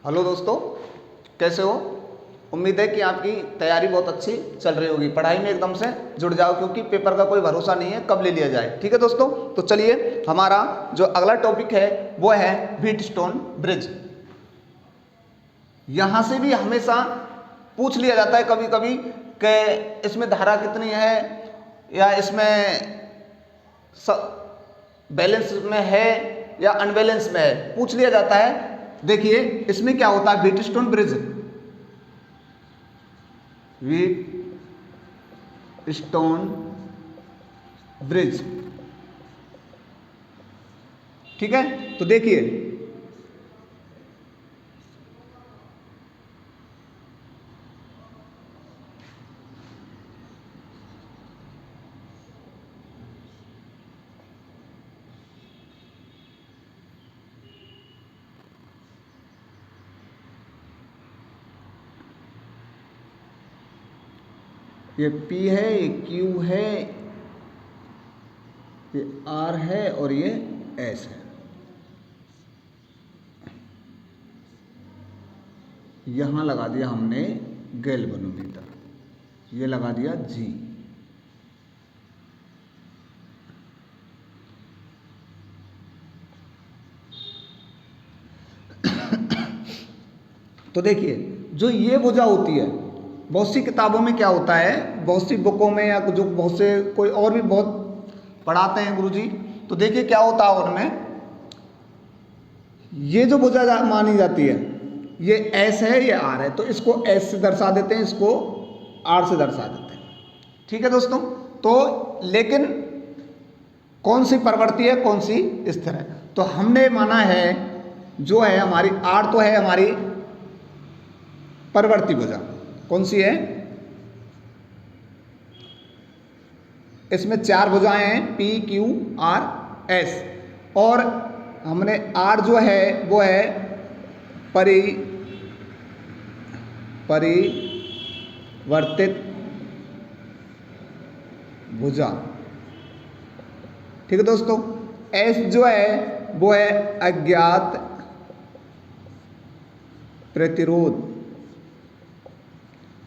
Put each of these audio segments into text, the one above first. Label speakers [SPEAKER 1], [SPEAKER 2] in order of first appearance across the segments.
[SPEAKER 1] Hello दोस्तों, कैसे हो? उम्मीद है कि आपकी तैयारी बहुत अच्छी चल रही होगी। पढ़ाई में एकदम से जुड़ जाओ, क्योंकि पेपर का कोई भरोसा नहीं है कब ले लिया जाए। ठीक है दोस्तों, तो चलिए हमारा जो अगला टॉपिक है वो है व्हीटस्टोन ब्रिज। यहाँ से भी हमेशा पूछ लिया जाता है कभी कभी कि इसमें धारा कितनी है, या इसमें बैलेंस में है या अनबैलेंस में है, पूछ लिया जाता है। देखिए इसमें क्या होता है, व्हीटस्टोन ब्रिज, व्हीटस्टोन ब्रिज, ठीक है। तो देखिए ये P है, ये Q है, ये R है और ये S है। यहां लगा दिया हमने गैल्वेनोमीटर, ये लगा दिया G। तो देखिए जो ये भुजा होती है, बहुत सी किताबों में क्या होता है, बहुत सी बुकों में, या जो बहुत से कोई और भी बहुत पढ़ाते हैं गुरुजी, तो देखिए क्या होता है उनमें, ये जो भुजा मानी जाती है ये S है, ये R है, तो इसको S से दर्शा देते हैं, इसको R से दर्शा देते हैं। ठीक है दोस्तों, तो लेकिन कौन सी परिवर्ती है, कौन सी स्थिर है? तो हमने माना है जो है हमारी R तो है हमारी परिवर्ती भुजा। कौन सी है? इसमें चार भुजाएं हैं, P Q R S, और हमने R जो है वो है परिवर्तित भुजा। ठीक है दोस्तों, S जो है वो है अज्ञात प्रतिरोध।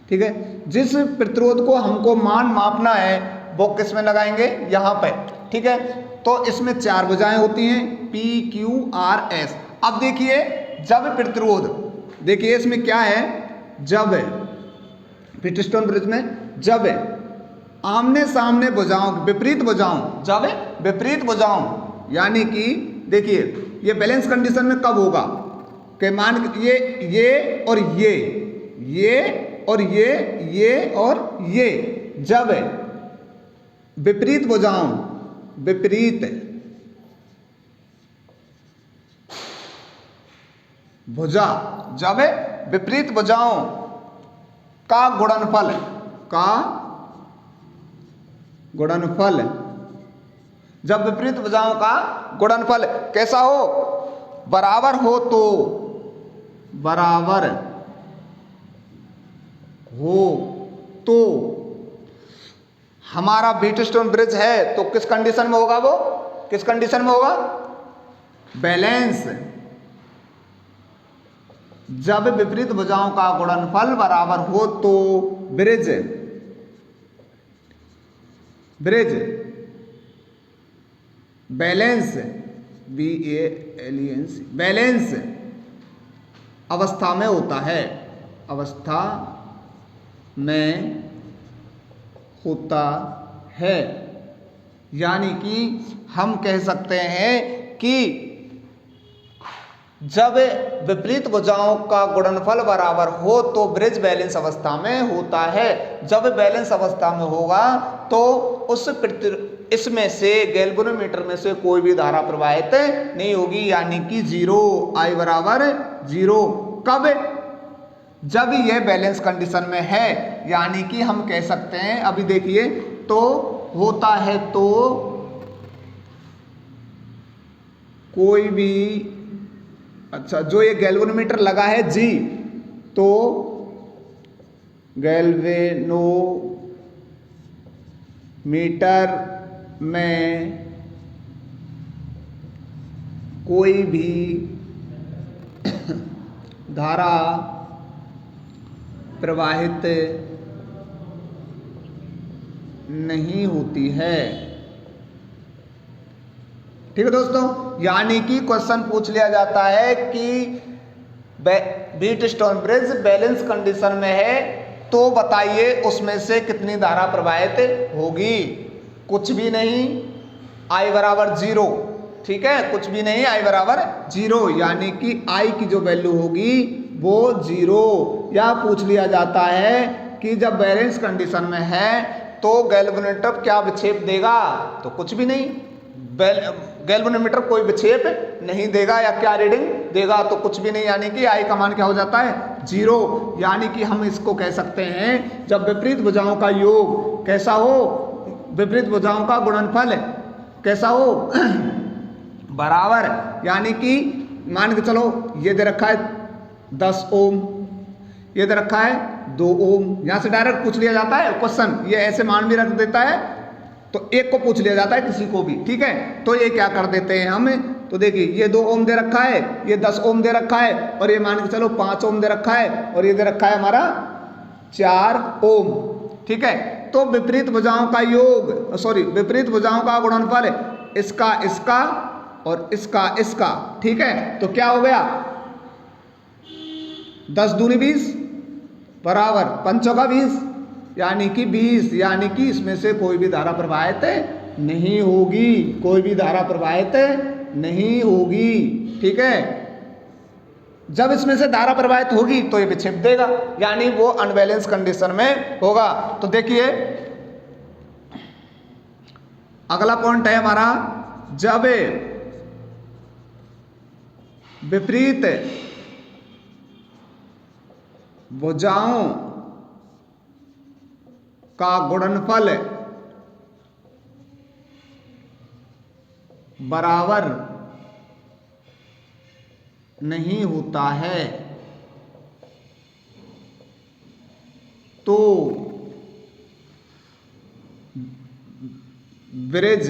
[SPEAKER 1] ठीक है, जिस प्रतिरोध को हमको मान मापना है वो किस में लगाएंगे, यहां पे। ठीक है, तो इसमें चार भुजाएं होती हैं, P Q R S। अब देखिए जब प्रतिरोध, देखिए इसमें क्या है, जब व्हीटस्टोन ब्रिज में जब आमने सामने भुजाओं, विपरीत भुजाओं, जब विपरीत भुजाओं, यानी कि देखिए ये बैलेंस कंडीशन में कब होगा कि मान ये और ये और ये और ये, जब विपरीत भुजाओं, विपरीत भुजा, जब विपरीत भुजाओं का गुणनफल, जब विपरीत भुजाओं का गुणनफल कैसा हो, बराबर हो तो हमारा व्हीटस्टोन ब्रिज है। तो किस कंडीशन में होगा, वो किस कंडीशन में होगा, बैलेंस। जब विपरीत भुजाओं का गुणनफल बराबर हो तो ब्रिज बैलेंस, BALANCE, बैलेंस अवस्था में होता है, अवस्था में होता है। यानी कि हम कह सकते हैं कि जब विपरीत भुजाओं का गुणनफल बराबर हो तो ब्रिज बैलेंस अवस्था में होता है। जब बैलेंस अवस्था में होगा तो इसमें से गैल्वेनोमीटर में से कोई भी धारा प्रवाहित नहीं होगी, यानी कि जीरो, I बराबर जीरो। कब? जब यह बैलेंस कंडीशन में है, यानी कि हम कह सकते हैं, अभी देखिए तो होता है तो कोई भी, अच्छा जो ये गैल्वेनोमीटर लगा है G, तो गैल्वेनोमीटर में कोई भी धारा प्रवाहित नहीं होती है। ठीक है दोस्तों, यानी कि क्वेश्चन पूछ लिया जाता है कि व्हीटस्टोन ब्रिज बैलेंस कंडीशन में है तो बताइए उसमें से कितनी धारा प्रवाहित होगी। कुछ भी नहीं, I बराबर 0। ठीक है, कुछ भी नहीं, I बराबर 0, यानी कि I की जो वैल्यू होगी वो 0। या पूछ लिया जाता है कि जब बैलेंस कंडीशन में है तो गैल्वेनोमीटर क्या विक्षेप देगा, तो कुछ भी नहीं, गैल्वेनोमीटर कोई विक्षेप नहीं देगा। या क्या रीडिंग देगा, तो कुछ भी नहीं, यानी कि I का मान क्या हो जाता है 0। यानी कि हम इसको कह सकते हैं जब विपरीत भुजाओं का योग कैसा हो, विपरीत भुजाओं का गुणनफल कैसा हो बराबर, यानी कि मान के चलो ये दे रखा है 10 ओम, ये दे रखा है 2 ओम। यहां से डायरेक्ट पूछ लिया जाता है क्वेश्चन, ये ऐसे मान भी रख देता है तो एक को पूछ लिया जाता है किसी को भी। ठीक है, तो ये क्या कर देते हैं हम, तो देखिए ये 2 ओम दे रखा है, ये 10 ओम दे रखा है, और ये मान के चलो 5 ओम दे रखा है, और ये दे रखा है हमारा 4 ओम। ठीक है, तो विपरीत भुजाओं का योग, सॉरी विपरीत भुजाओं का गुणनफल इसका इसका और इसका इसका। ठीक है, तो क्या हो गया 10 दूनी 20 बराबर 5 का 20, यानी कि 20, यानी कि इसमें से कोई भी धारा प्रवाहित नहीं होगी, कोई भी धारा प्रवाहित नहीं होगी। ठीक है, जब इसमें से धारा प्रवाहित होगी तो ये विक्षेप देगा, यानी वो अनबैलेंस कंडीशन में होगा। तो देखिए अगला पॉइंट है हमारा, जब विपरीत भुजाओं का गुणनफल बराबर नहीं होता है तो ब्रिज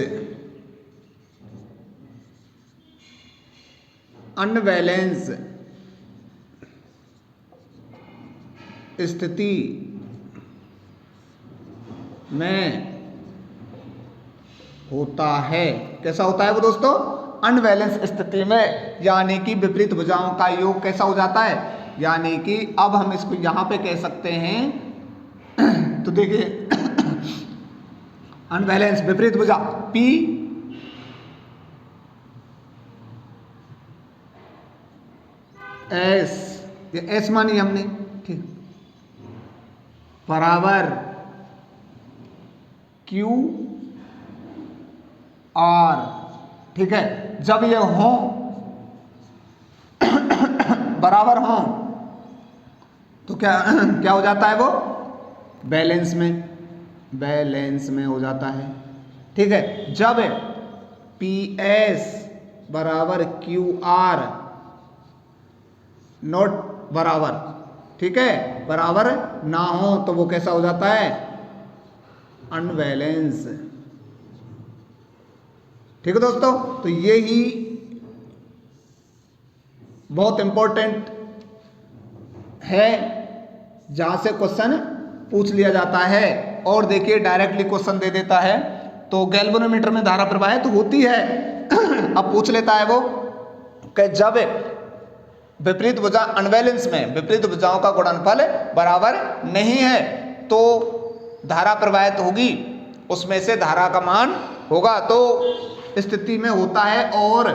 [SPEAKER 1] अनबैलेंस स्थिति में होता है। कैसा होता है वो दोस्तों, अनबैलेंस स्थिति में, यानी कि विपरीत भुजाओं का योग कैसा हो जाता है, यानी कि अब हम इसको यहां पे कह सकते हैं तो देखिए अनबैलेंस विपरीत भुजा P S, ये S मानी हमने, ठीक, बराबर Q R। ठीक है, जब ये हो बराबर हो तो क्या क्या हो जाता है वो बैलेंस में, बैलेंस में हो जाता है। ठीक है, जब PS बराबर QR नॉट बराबर, ठीक है, बराबर ना हो तो वो कैसा हो जाता है अनबैलेंस। ठीक है दोस्तों, तो ये ही बहुत इंपॉर्टेंट है जहां से क्वेश्चन पूछ लिया जाता है। और देखिए डायरेक्टली क्वेश्चन दे देता है, तो गैल्वेनोमीटर में धारा प्रवाहित होती है अब पूछ लेता है वो कि जब विपरीत भुजा अनबैलेंस में विपरीत भुजाओं का गुणनफल बराबर नहीं है तो धारा प्रवाहित होगी, उसमें से धारा का मान होगा, तो स्थिति में होता है। और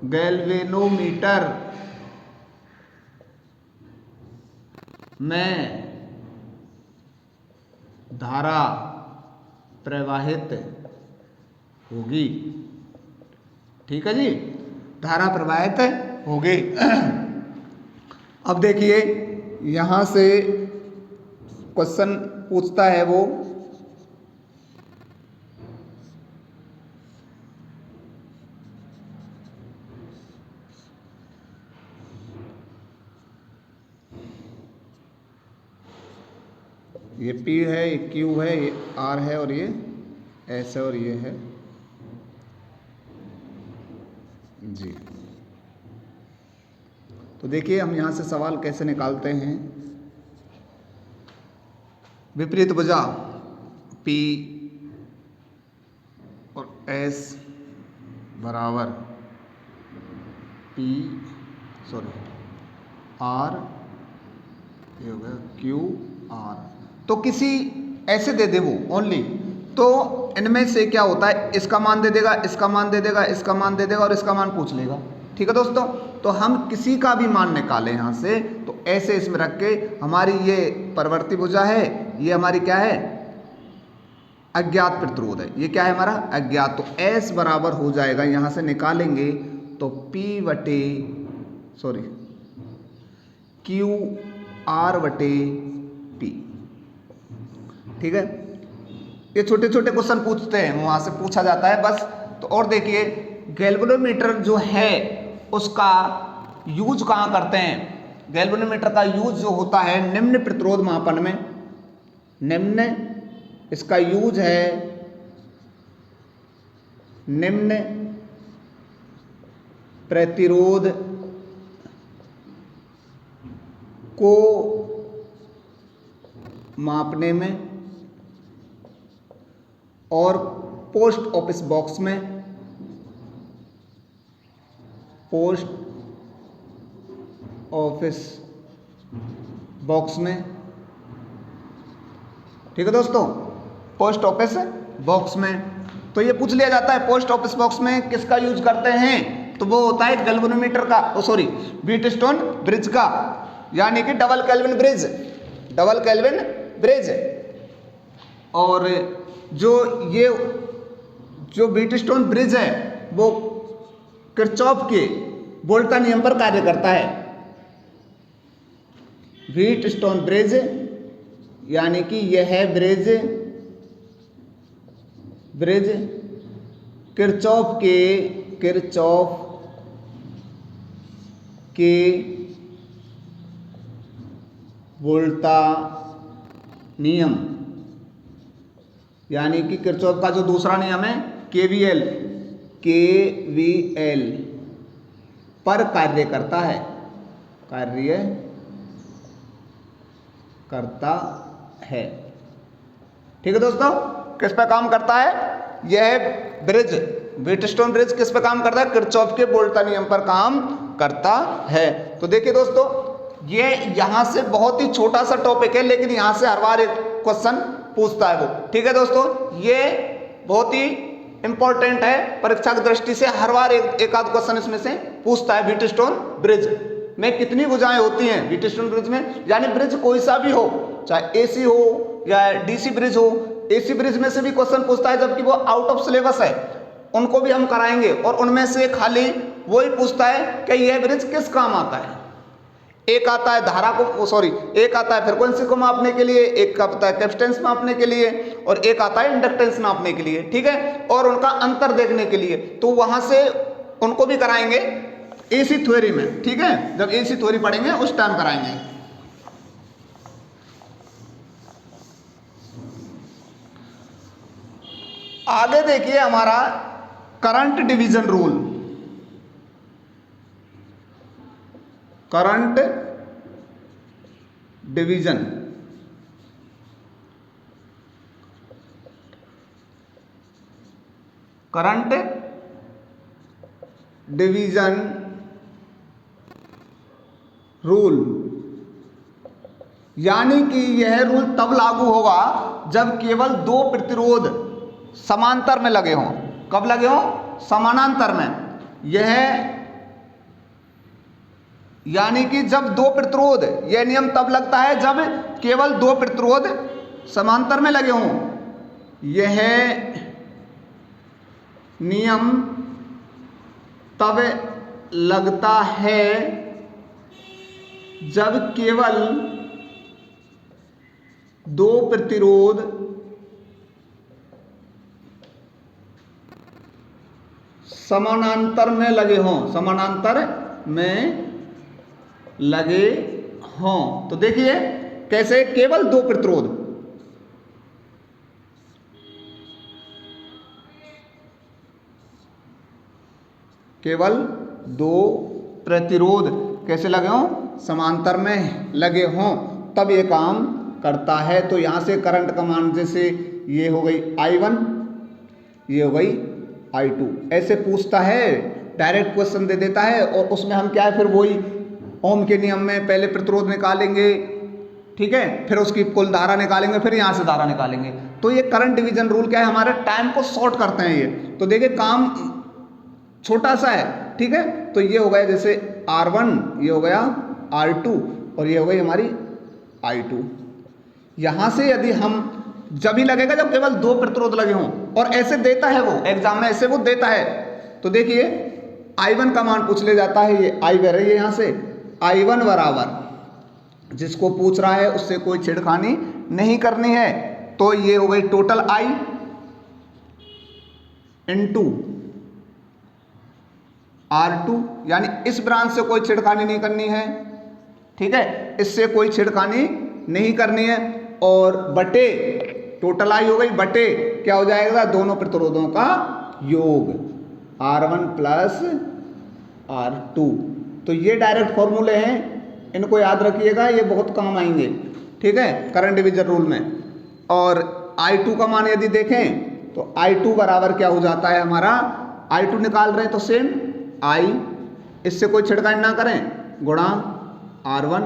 [SPEAKER 1] गैल्वेनोमीटर में धारा प्रवाहित होगी। ठीक है जी, धारा प्रवाहित होगी। अब देखिए यहां से क्वेश्चन पूछता है वो ये P है, ये Q है, ये R है और ये S है और ये है जी। तो देखिए हम यहाँ से सवाल कैसे निकालते हैं। विपरीत भुजा P और S बराबर R, ये हो गया QR। तो किसी ऐसे दे दे वो ओनली, तो इनमें से क्या होता है, इसका मान दे देगा, इसका मान दे देगा, इसका मान दे देगा और इसका मान पूछ लेगा। ठीक है दोस्तों, तो हम किसी का भी मान निकालें यहाँ से, तो ऐसे इसमें रख के हमारी ये परवर्ती भुजा है, ये हमारी क्या है, अज्ञात प्रतिरोध है। ये क्या है हमारा अज्ञात। तो S बराबर हो जाएगा, यहाँ से निकालेंगे तो QR/P। ठीक है, ये छोटे छोटे क्वेश्चन पूछते हैं, वहां से पूछा जाता है बस। तो और देखिए गैल्वेनोमीटर जो है उसका यूज कहाँ करते हैं। गैल्वेनोमीटर का यूज जो होता है निम्न प्रतिरोध मापन में, निम्न इसका यूज है निम्न प्रतिरोध को मापने में और पोस्ट ऑफिस बॉक्स में, पोस्ट ऑफिस बॉक्स में। ठीक है दोस्तों, पोस्ट ऑफिस बॉक्स में। तो ये पूछ लिया जाता है पोस्ट ऑफिस बॉक्स में किसका यूज करते हैं, तो वो होता है गैल्वेनोमीटर का, व्हीटस्टोन ब्रिज का, यानी कि double kelvin bridge, double kelvin bridge. और जो व्हीटस्टोन ब्रिज है वो किरचॉफ के वोल्टा नियम पर कार्य करता है। व्हीटस्टोन ब्रिज यानी कि यह ब्रिज किरचॉफ के वोल्टा नियम, यानी कि किरचॉफ का जो दूसरा नियम है KVL पर कार्य करता है, कार्य करता है। ठीक है दोस्तों, किस पे काम करता है यह ब्रिज, व्हीटस्टोन ब्रिज किस पे काम करता है, किरचॉफ के वोल्टा नियम पर काम करता है। तो देखिए दोस्तों, ये यहां से बहुत ही छोटा सा टॉपिक है, लेकिन यहां से हर बार एक क्वेश्चन पूछता है वो। ठीक है दोस्तों, ये बहुत ही इंपॉर्टेंट है परीक्षा की दृष्टि से, हर बार एक आध क्वेश्चन इसमें से पूछता है। व्हीटस्टोन ब्रिज में कितनी भुजाएं होती हैं, व्हीटस्टोन ब्रिज में, यानी ब्रिज कोई सा भी हो, चाहे AC हो या DC ब्रिज हो। AC ब्रिज में से भी क्वेश्चन पूछता है, जबकि वो आउट ऑफ सिलेबस है, उनको भी हम कराएंगे। और उनमें से खाली वही पूछता है कि यह ब्रिज किस काम आता है। एक आता है धारा को, एक आता है फ्रीक्वेंसी को मापने के लिए, एक आता है कैपेसिटेंस मापने के लिए, और एक आता है इंडक्टेंस मापने के लिए। ठीक है, और उनका अंतर देखने के लिए, तो वहां से उनको भी कराएंगे AC थ्योरी में। ठीक है, जब AC थ्योरी पढ़ेंगे उस टाइम कराएंगे। आगे देखिए हमारा current division rule, current division. Current division rule, यानी कि यह रूल तब लागू होगा जब केवल दो प्रतिरोध समांतर में लगे हों। कब लगे हों, समानांतर में। यह यानी कि जब दो प्रतिरोध, यह नियम तब लगता है जब केवल दो प्रतिरोध समांतर में लगे हों। यह नियम तब लगता है जब केवल दो प्रतिरोध समानांतर में लगे हों, समानांतर में लगे हों। तो देखिए कैसे, केवल दो प्रतिरोध, केवल दो प्रतिरोध कैसे लगे हों, समांतर में लगे हों, तब ये काम करता है। तो यहाँ से करंट का मान जैसे ये हो गई I1, ये हो गई I2, ऐसे पूछता है, डायरेक्ट क्वेश्चन दे देता है। और उसमें हम क्या है, फिर वही ओम के नियम में पहले प्रतिरोध निकालेंगे, ठीक है, फिर उसकी कुल धारा निकालेंगे, फिर यहाँ से धारा निकालेंगे। तो ये करंट डिवीजन रूल क्या है, हमारे टाइम को शॉर्ट करते हैं ये। तो देखिए काम छोटा सा है, ठीक है। तो ये हो गया जैसे R1, ये हो गया R2 और ये हो गई हमारी I2। यहाँ से यदि हम जब ही लगेगा जब केवल दो प्रतिरोध लगे हों, और ऐसे देता है वो एग्जाम में, ऐसे वो देता है। तो देखिए I1 का मान पूछ ले जाता है, ये I है ये, यहाँ से I1 बराबर जिसको पूछ रहा है उससे कोई छेड़खानी नहीं करनी है। तो ये हो गई टोटल I इंटू R2, यानी इस ब्रांच से कोई छेड़खानी नहीं करनी है, ठीक है, इससे कोई छेड़खानी नहीं करनी है। और बटे टोटल I हो गई, बटे क्या हो जाएगा, दोनों प्रतिरोधों का योग R1 प्लस R2। तो ये डायरेक्ट फॉर्मूले हैं, इनको याद रखिएगा, ये बहुत काम आएंगे, ठीक है, करंट डिवीजन रूल में। और I2 का मान यदि देखें तो I2 बराबर क्या हो जाता है हमारा, I2 निकाल रहे हैं तो सेम I, इससे कोई छिड़काव ना करें, गुणा R1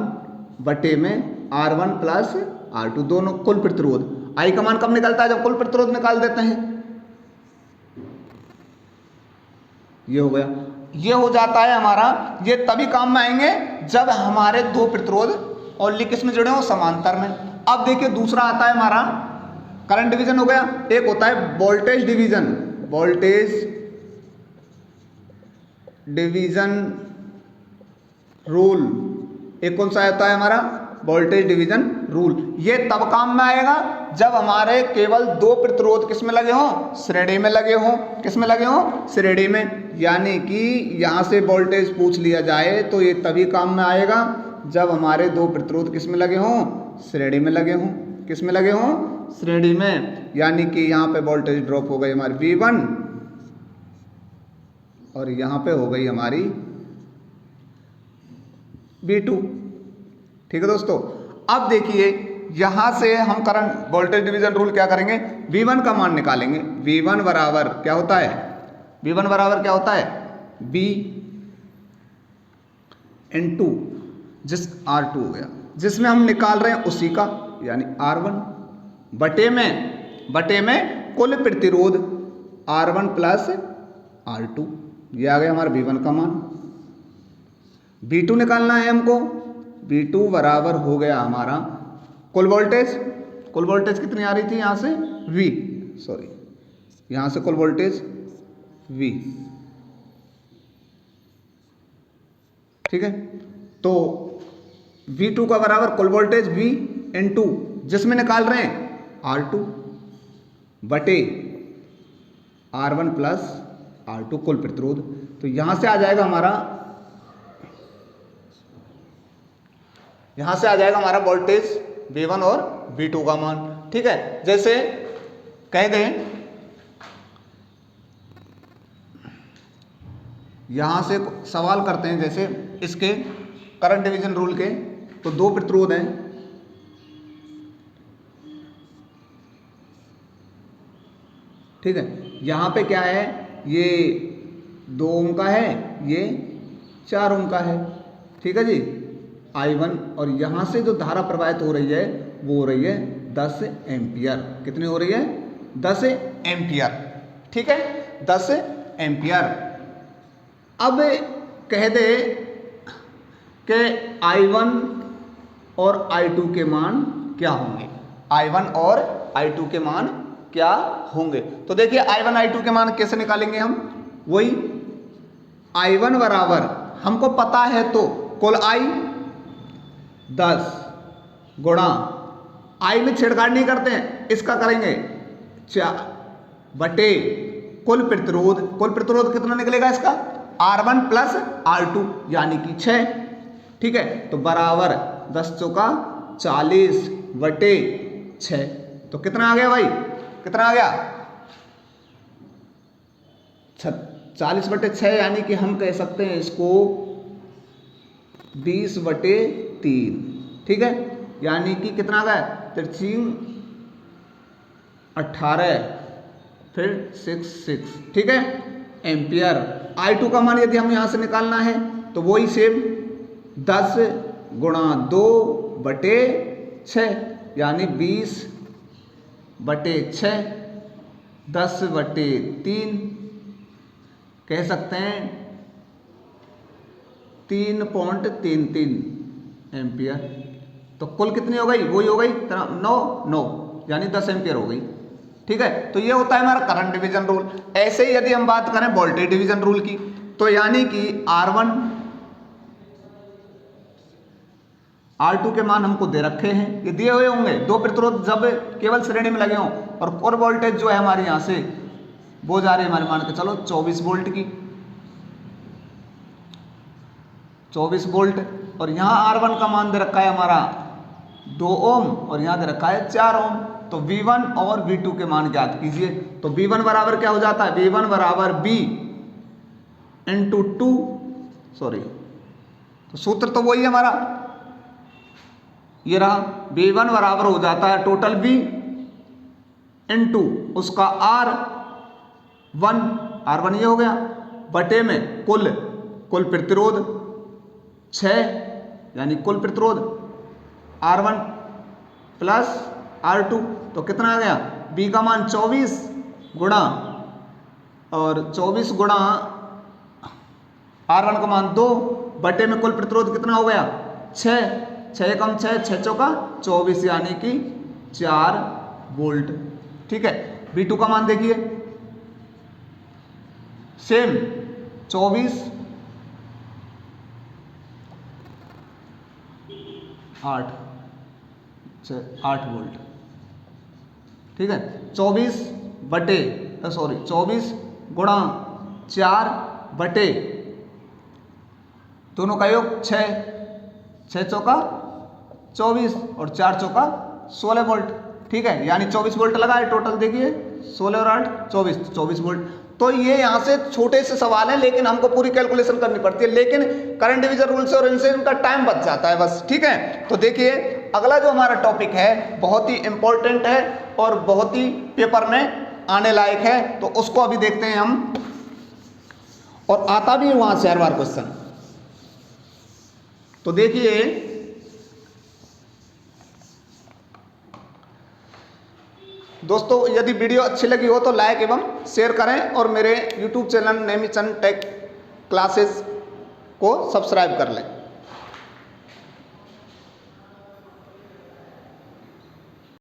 [SPEAKER 1] बटे में R1 प्लस R2, दोनों कुल प्रतिरोध। I का मान कब निकलता है, जब कुल प्रतिरोध निकाल देते हैं। ये हो गया, ये हो जाता है हमारा। ये तभी काम में आएंगे जब हमारे दो प्रतिरोध ओनली किस में जुड़े हो, समांतर में। अब देखिए दूसरा आता है हमारा करंट डिवीजन हो गया, एक होता है voltage division, voltage division rule. एक कौन सा होता है हमारा, वोल्टेज डिवीजन रूल। ये तब काम में आएगा जब हमारे केवल दो प्रतिरोध किस में लगे हों, श्रेणी में लगे हों। किस में लगे हों, श्रेणी में। यानी कि यहाँ से वोल्टेज पूछ लिया जाए तो ये तभी काम में आएगा जब हमारे दो प्रतिरोध किस में लगे हों, श्रेणी में लगे हों। किस में लगे हों, श्रेणी में। यानी कि यहाँ पे वोल्टेज ड्रॉप हो गई हमारी V1 और यहाँ पे हो गई हमारी V2, ठीक है दोस्तों। अब देखिए यहां से हम करंट वोल्टेज डिवीजन रूल क्या करेंगे, V1 का मान निकालेंगे। V1 बराबर क्या होता है, V1 बराबर क्या होता है, B इंटू जिस R2 हो गया, जिसमें हम निकाल रहे हैं उसी का, यानी R1 बटे में कुल प्रतिरोध R1 प्लस R2। ये आ गया हमारा V1 का मान। V2 निकालना है हमको, V2 बराबर हो गया हमारा कुल वोल्टेज कितनी आ रही थी यहाँ से, यहाँ से कुल वोल्टेज V, ठीक है। तो V2 का बराबर कुल वोल्टेज V इंटू जिसमें निकाल रहे हैं R2 बटे R1 प्लस R2 कुल प्रतिरोध। तो यहां से आ जाएगा हमारा वोल्टेज V1 और V2 का मान, ठीक है। जैसे कह दें यहां से सवाल करते हैं, जैसे इसके करंट डिवीजन रूल के, तो दो प्रतिरोध हैं, ठीक है। यहां पे क्या है, ये 2 ओम का है, ये 4 ओम का है, ठीक है जी, I1। और यहां से जो धारा प्रवाहित हो रही है वो हो रही है 10 एम्पियर। कितनी हो रही है, 10 एम्पियर, ठीक है, 10 एम्पियर। अब कह दे कि I1 और I2 के मान क्या होंगे, I1 और I2 के मान क्या होंगे। तो देखिए I1 I2 के मान कैसे निकालेंगे हम, वही I1 बराबर हमको पता है तो कुल I 10 गुणा I में छेड़छाड़ नहीं करते हैं, इसका करेंगे 4 बटे कुल प्रतिरोध कितना निकलेगा इसका, R1 प्लस R2 यानी कि 6, ठीक है। तो बराबर 10 चौका 40 बटे 6। तो कितना आ गया भाई, कितना आ गया, 40/6 यानी कि हम कह सकते हैं इसको 20/3, ठीक है। यानी कि कितना गया 13 18 फिर 6 ठीक है एम्पियर। I2 का मान यदि हम यहाँ से निकालना है तो वही सेम 10 गुणा 2/6 यानी 20/6 10/3 कह सकते हैं 3.33 एम्पियर। तो कुल कितनी हो गई, वही हो गई 9 यानी 10 एम्पियर हो गई, ठीक है। तो ये होता है हमारा करंट डिवीजन रूल। ऐसे ही यदि हम बात करें वोल्टेज डिवीजन रूल की, तो यानी कि R1 R2 के मान हमको दे रखे हैं, ये दिए हुए होंगे। दो प्रतिरोध जब केवल श्रेणी में लगे हों और कोर वोल्टेज जो है हमारे यहाँ से वो जा रही है हमारे मान के चलो 24 वोल्ट की, 24 वोल्ट, और यहाँ R1 का मान दे रखा है हमारा 2 ओम और यहाँ दे रखा है 4 ओम। तो V1 और V2 के मान ज्ञात कीजिए। तो V1 बराबर क्या हो जाता है, V1 बराबर B इंटू 2, सॉरी तो सूत्र तो वही हमारा ये रहा, V1 बराबर हो जाता है टोटल V इंटू उसका R1 ये हो गया बटे में कुल प्रतिरोध 6 यानी कुल प्रतिरोध R1 प्लस R2। तो कितना आ गया, B का मान 24 गुणा और 24 गुणा R1 का मान 2 बटे में कुल प्रतिरोध कितना हो गया 6 कम 6 चौका 24 यानी कि 4 वोल्ट, ठीक है। V2 का मान देखिए सेम 24 8 वोल्ट, ठीक है। 24 गुणा 4 बटे दोनों का योग 6 चौका 24 और 4 चौका 16 वोल्ट, ठीक है। यानी 24 वोल्ट लगा है टोटल, देखिए 16 और 8 24 वोल्ट। तो ये यहाँ से छोटे से सवाल हैं लेकिन हमको पूरी कैलकुलेशन करनी पड़ती है, लेकिन करंट डिवीजन रूल से और इनसे इनका टाइम बच जाता है बस, ठीक है। तो देखिए अगला जो हमारा टॉपिक है बहुत ही इंपॉर्टेंट है और बहुत ही पेपर में आने लायक है, तो उसको अभी देखते हैं हम, और आता भी है वहां से हर बार क्वेश्चन। तो देखिए दोस्तों, यदि वीडियो अच्छी लगी हो तो लाइक एवं शेयर करें और मेरे YouTube channel Nemichand tech classes को सब्सक्राइब कर लें।